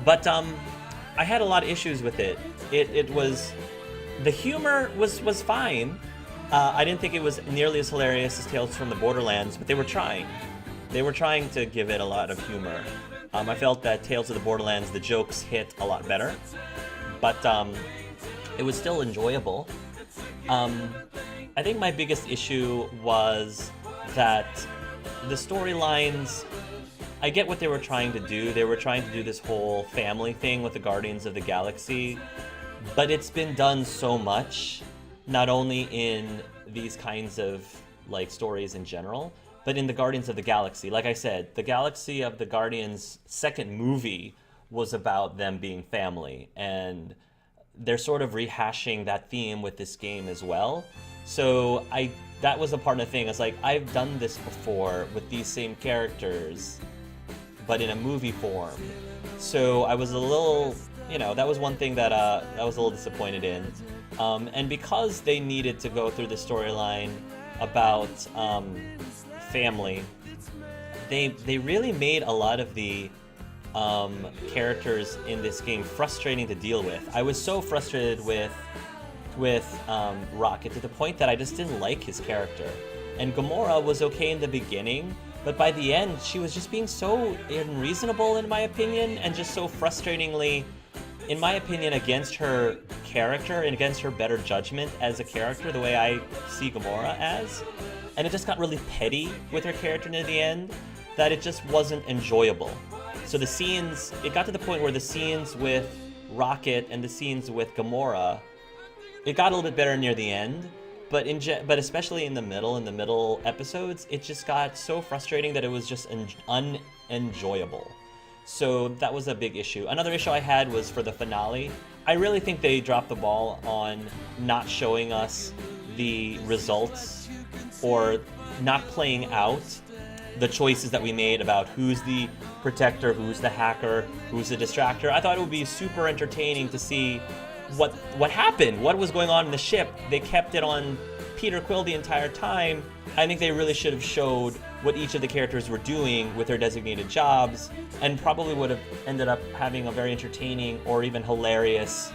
but I had a lot of issues with it. It was, the humor was fine. I didn't think it was nearly as hilarious as Tales from the Borderlands, but they were trying. They were trying to give it a lot of humor. I felt that Tales of the Borderlands, the jokes hit a lot better, but it was still enjoyable. I think my biggest issue was that the storylines, I get what they were trying to do. They were trying to do this whole family thing with the Guardians of the Galaxy, but it's been done so much, not only in these kinds of like stories in general, but in the Guardians of the Galaxy. Like I said, the Galaxy of the Guardians second movie was about them being family, and they're sort of rehashing that theme with this game as well. So that was a part of the thing. It's like, I've done this before with these same characters, but in a movie form. So I was a little, that was one thing that I was a little disappointed in. And because they needed to go through the storyline about family, they really made a lot of the characters in this game frustrating to deal with. I was so frustrated with Rocket to the point that I just didn't like his character. And Gamora was okay in the beginning, but by the end, she was just being so unreasonable, in my opinion, and just so frustratingly, in my opinion, against her character and against her better judgment as a character, the way I see Gamora as. And it just got really petty with her character near the end, that it just wasn't enjoyable. So the scenes, it got to the point where the scenes with Rocket and the scenes with Gamora, it got a little bit better near the end, but especially in the middle episodes, it just got so frustrating that it was just unenjoyable. So that was a big issue. Another issue I had was for the finale. I really think they dropped the ball on not showing us the results or not playing out the choices that we made about who's the protector, who's the hacker, who's the distractor. I thought it would be super entertaining to see what happened, what was going on in the ship. They kept it on Peter Quill the entire time. I think they really should have showed what each of the characters were doing with their designated jobs, and probably would have ended up having a very entertaining or even hilarious,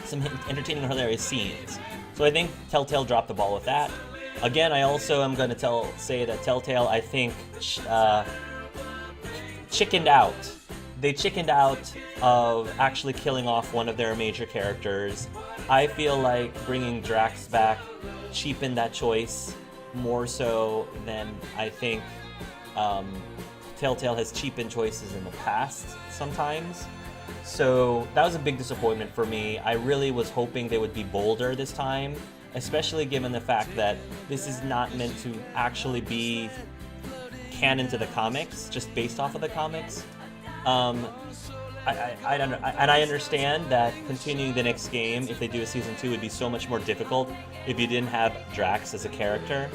some entertaining or hilarious scenes. So I think Telltale dropped the ball with that. Again, I also am going to say that Telltale, I think, chickened out. They chickened out of actually killing off one of their major characters. I feel like bringing Drax back cheapened that choice more so than I think Telltale has cheapened choices in the past sometimes. So that was a big disappointment for me. I really was hoping they would be bolder this time, especially given the fact that this is not meant to actually be canon to the comics, just based off of the comics. I understand that continuing the next game, if they do a season 2, would be so much more difficult if you didn't have Drax as a character,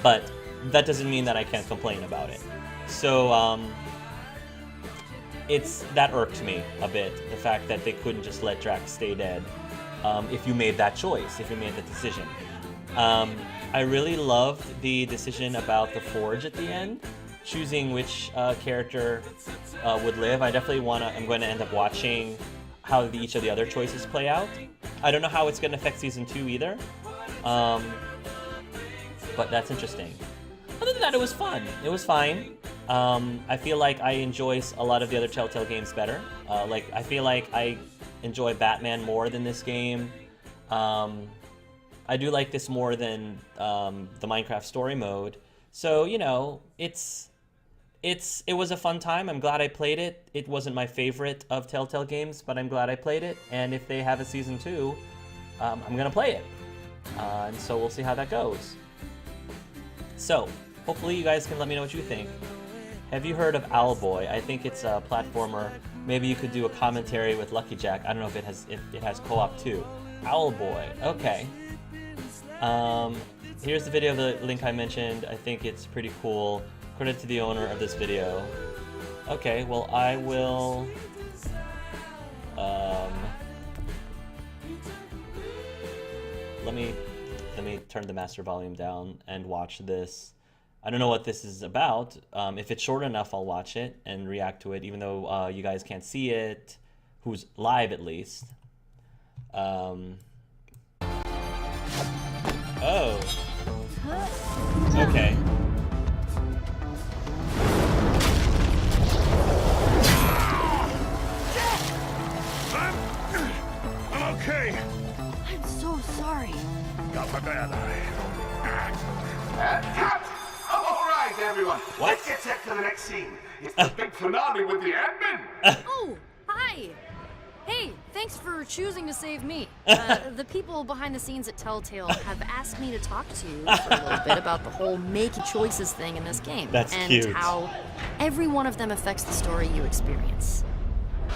but that doesn't mean that I can't complain about it. So that irked me a bit, the fact that they couldn't just let Drax stay dead if you made that choice, if you made that decision. I really loved the decision about the Forge at the end, choosing which character would live. I definitely I'm going to end up watching how each of the other choices play out. I don't know how it's going to affect season 2 either, but that's interesting. Other than that, it was fun. It was fine. I feel like I enjoy a lot of the other Telltale games better. I feel like I enjoy Batman more than this game. I do like this more than the Minecraft story mode. So, it was a fun time. I'm glad I played it. It wasn't my favorite of Telltale games, but I'm glad I played it. And if they have a season 2, I'm going to play it. And so we'll see how that goes. So, hopefully you guys can let me know what you think. Have you heard of Owlboy? I think it's a platformer. Maybe you could do a commentary with Lucky Jack. I don't know if it has co-op too. Owlboy. Okay. Here's the video, the link I mentioned. I think it's pretty cool. Credit to the owner of this video. Okay, well I will let me turn the master volume down and watch this I don't know what this is about. If it's short enough, I'll watch it and react to it, even though you guys can't see it, who's live at least. Oh. Okay. I'm okay. I'm so sorry. Got my bad eye. Cut! All right, everyone. What? Let's get set for the next scene. It's the big finale with the admin. Oh, hi! Hey, thanks for choosing to save me. The people behind the scenes at Telltale have asked me to talk to you for a little bit about the whole make choices thing in this game. That's and cute. how every one of them affects the story you experience.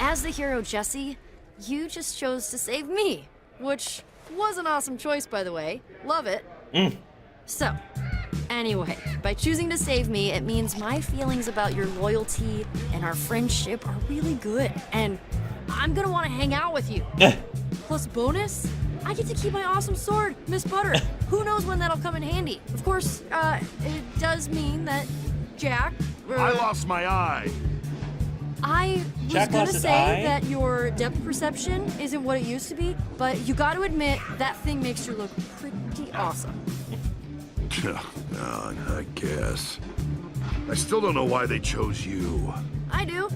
As the hero Jesse, you just chose to save me, which was an awesome choice, by the way. Love it. So, anyway, by choosing to save me, it means my feelings about your loyalty and our friendship are really good, and I'm gonna want to hang out with you. Plus bonus, I get to keep my awesome sword, Miss Butter. Who knows when that'll come in handy? Of course, it does mean that Jack... I lost my eye. I was Jack gonna lost his say eye? that your depth perception isn't what it used to be, but you gotta admit, that thing makes you look pretty awesome. I guess. I still don't know why they chose you. I do.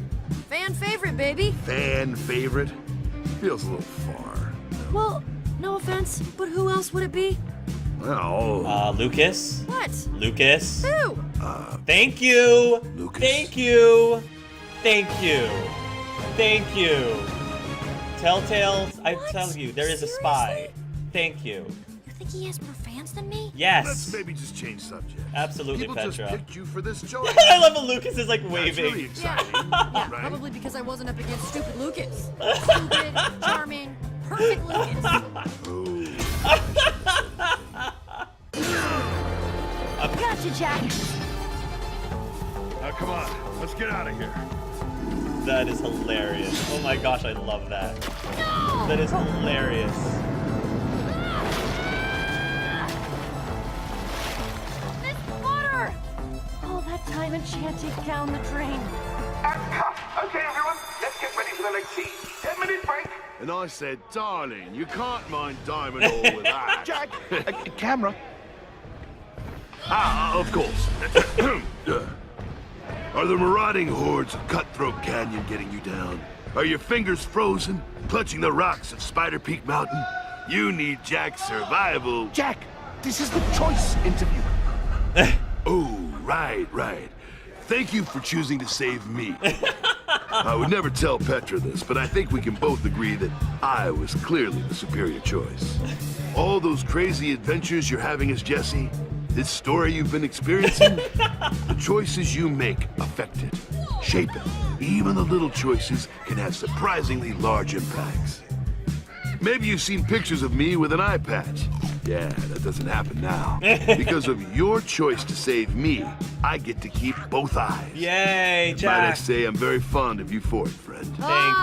Fan favorite, baby. Fan favorite? Feels a little far. Well, no offense, but who else would it be? Well, Lucas? What? Lucas? Who? Thank you! Lucas. Thank you! Thank you! Thank you! Telltale, I tell you, there is a spy. Thank you. You think he has more fans than me? Yes! let's maybe just change subject. Absolutely, People Petra. just picked you for this choice. I love how Lucas is like That's waving. really Yeah, exciting, yeah, right? probably because I wasn't up against stupid Lucas. Stupid, charming, perfect Lucas. Gotcha, Jack. Now come on, let's get out of here. That is hilarious. Oh my gosh, I love that. That is hilarious. Miss Butter! All that time enchanting down the drain. Cut. Okay, everyone. Let's get ready for the next scene. 10-minute break. And I said, darling, you can't mind Diamond all with that. Jack, camera. Of course. Are the marauding hordes of Cutthroat Canyon getting you down? Are your fingers frozen, clutching the rocks of Spider Peak Mountain? You need Jack's survival. Jack, this is the choice interview. Oh, right. Thank you for choosing to save me. I would never tell Petra this, but I think we can both agree that I was clearly the superior choice. All those crazy adventures you're having as Jesse, this story you've been experiencing, the choices you make affect it, shape it. Even the little choices can have surprisingly large impacts. Maybe you've seen pictures of me with an eye patch. Yeah, that doesn't happen now. Because of your choice to save me, I get to keep both eyes. Yay, Might I Jack. say I'm very fond of you for it, friend.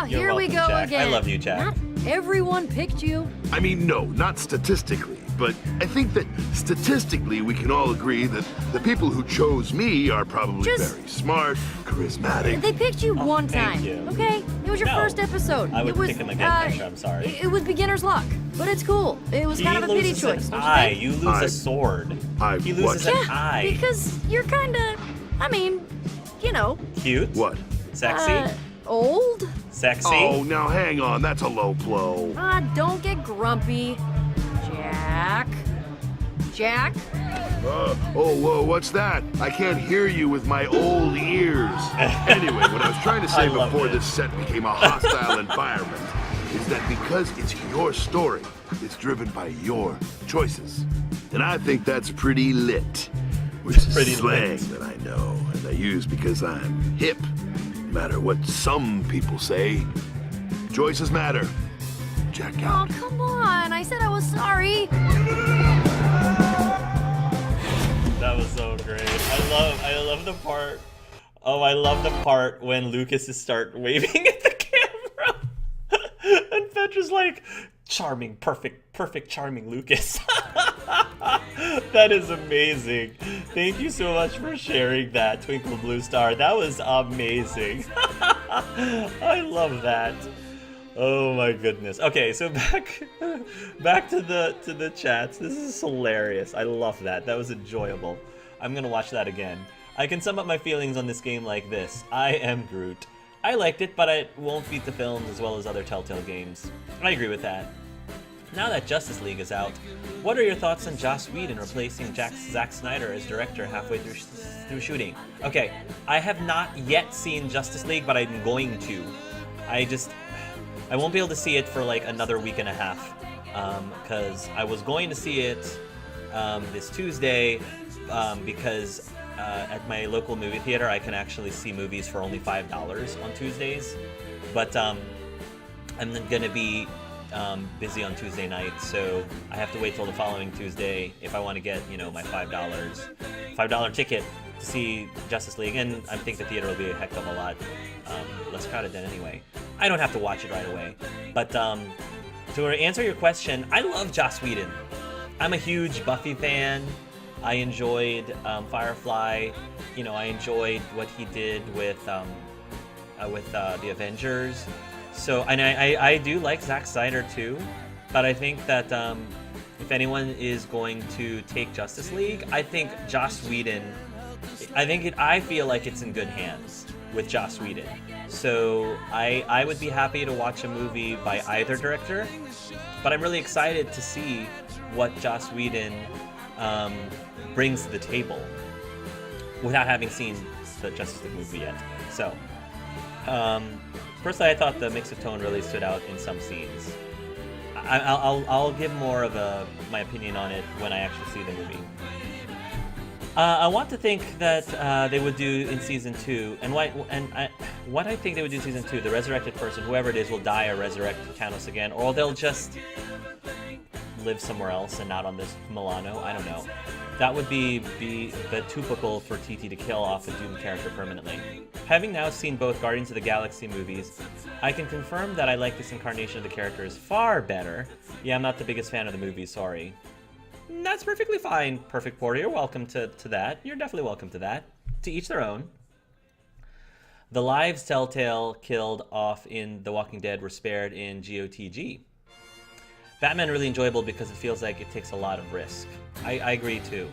You're Here we welcome, go Jack. again. I love you, Jack. Not everyone picked you. I mean, no, not statistically, but I think that statistically we can all agree that the people who chose me are probably Just- very smart, charismatic. They picked you one Oh, thank time. you. Okay? It was your No. first episode. I would it was, pick him again, Petra, I'm sorry. It was beginner's luck, but it's cool. It was kind of a pity loses choice. an don't you eye. think? You lose I- a sword. He what? loses an eye. Because you're kind of, I mean, you know, Cute. What? Sexy. old. Sexy. Oh, now hang on, that's a low blow. Don't get grumpy. Jack. Jack? Whoa, what's that? I can't hear you with my old ears. Anyway, what I was trying to say I love before it. this set became a hostile environment is that because it's your story, it's driven by your choices. And I think that's pretty lit. Which is Pretty slang lit. that I know and I use because I'm hip. No matter what some people say, choices matter. Jack Oh, out. come on. I said I was sorry. That was so great. I love the part. Oh, I love the part when Lucas is start waving at the camera. And Petra just like, charming, perfect, charming Lucas. That is amazing. Thank you so much for sharing that, Twinkle Blue Star. That was amazing. I love that. Oh my goodness. Okay, so back to the chats. This is hilarious. I love that. That was enjoyable. I'm gonna watch that again. I can sum up my feelings on this game like this. I am Groot. I liked it, but it won't beat the films as well as other Telltale games. I agree with that. Now that Justice League is out, what are your thoughts on Joss Whedon replacing Zack Snyder as director halfway through shooting? Okay, I have not yet seen Justice League, but I'm going to. I won't be able to see it for like another week and a half, because I was going to see it this Tuesday, because at my local movie theater I can actually see movies for only $5 on Tuesdays, but I'm gonna be busy on Tuesday night, so I have to wait till the following Tuesday if I want to get, you know, my $5 ticket to see Justice League, and I think the theater will be a heck of a lot less crowded than anyway. I don't have to watch it right away, but to answer your question, I love Joss Whedon. I'm a huge Buffy fan. I enjoyed Firefly. You know, I enjoyed what he did with the Avengers. So, and I do like Zack Snyder too, but I think that if anyone is going to take Justice League, I think Joss Whedon. I feel like it's in good hands with Joss Whedon. So I would be happy to watch a movie by either director, but I'm really excited to see what Joss Whedon brings to the table without having seen the Justice League movie yet. So, personally, I thought the mix of tone really stood out in some scenes. I'll give more of my opinion on it when I actually see the movie. I want to think that they would do in season 2, and what I think they would do in season 2, the resurrected person, whoever it is, will die or resurrect Thanos again, or they'll just live somewhere else and not on this Milano. I don't know. That would be the typical for TT to kill off a Doom character permanently. Having now seen both Guardians of the Galaxy movies, I can confirm that I like this incarnation of the characters far better. Yeah, I'm not the biggest fan of the movie, sorry. That's perfectly fine, Perfect Porter. You're welcome to that. You're definitely welcome to that. To each their own. The lives Telltale killed off in The Walking Dead were spared in GOTG. Batman really enjoyable because it feels like it takes a lot of risk. I agree too.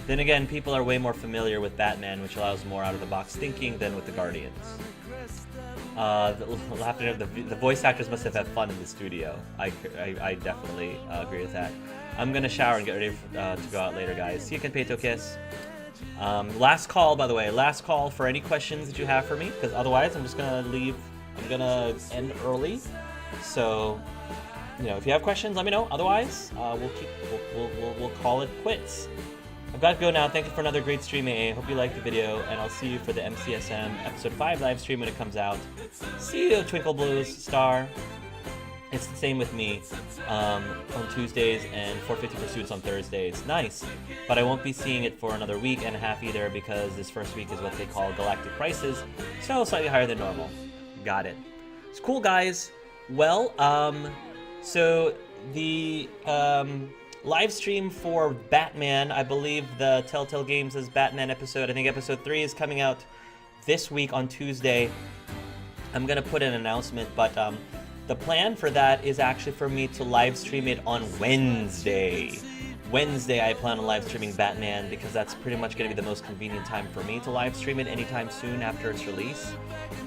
Then again, people are way more familiar with Batman, which allows more out-of-the-box thinking than with the Guardians. The voice actors must have had fun in the studio. I definitely agree with that. I'm gonna shower and get ready to go out later, guys. See you, Kenpeito Kiss. Last call, by the way. Last call for any questions that you have for me, because otherwise I'm just gonna leave. I'm gonna end early. So, you know, if you have questions, let me know. Otherwise, we'll call it quits. I've got to go now. Thank you for another great stream, AA. Hope you liked the video, and I'll see you for the MCSM Episode 5 live stream when it comes out. See you, Twinkle Blues Star. It's the same with me on Tuesdays and 450 Pursuits on Thursdays. Nice. But I won't be seeing it for another week and a half either, because this first week is what they call galactic prices, so slightly higher than normal. Got it. It's cool, guys. Well, so the live stream for Batman, I believe the Telltale Games' Batman episode, I think episode 3 is coming out this week on Tuesday. I'm gonna put an announcement, but the plan for that is actually for me to live stream it on Wednesday. Wednesday I plan on live streaming Batman because that's pretty much going to be the most convenient time for me to live stream it anytime soon after its release.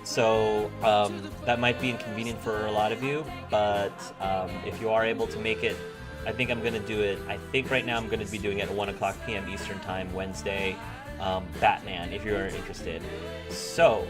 So that might be inconvenient for a lot of you, but if you are able to make it, I think I'm going to do it. I think right now I'm going to be doing it at 1 o'clock p.m. Eastern Time, Wednesday, Batman, if you're interested. So,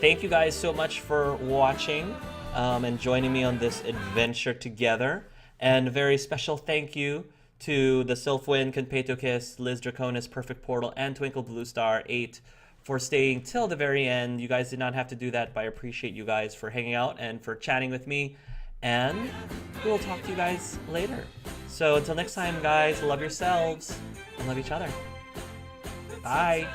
thank you guys so much for watching and joining me on this adventure together. And a very special thank you to the Sylphwin, Kenpeito Kiss, Liz Draconis, Perfect Portal, and Twinkle Blue Star 8 for staying till the very end. You guys did not have to do that, but I appreciate you guys for hanging out and for chatting with me. And we will talk to you guys later. So until next time, guys, love yourselves and love each other. Bye.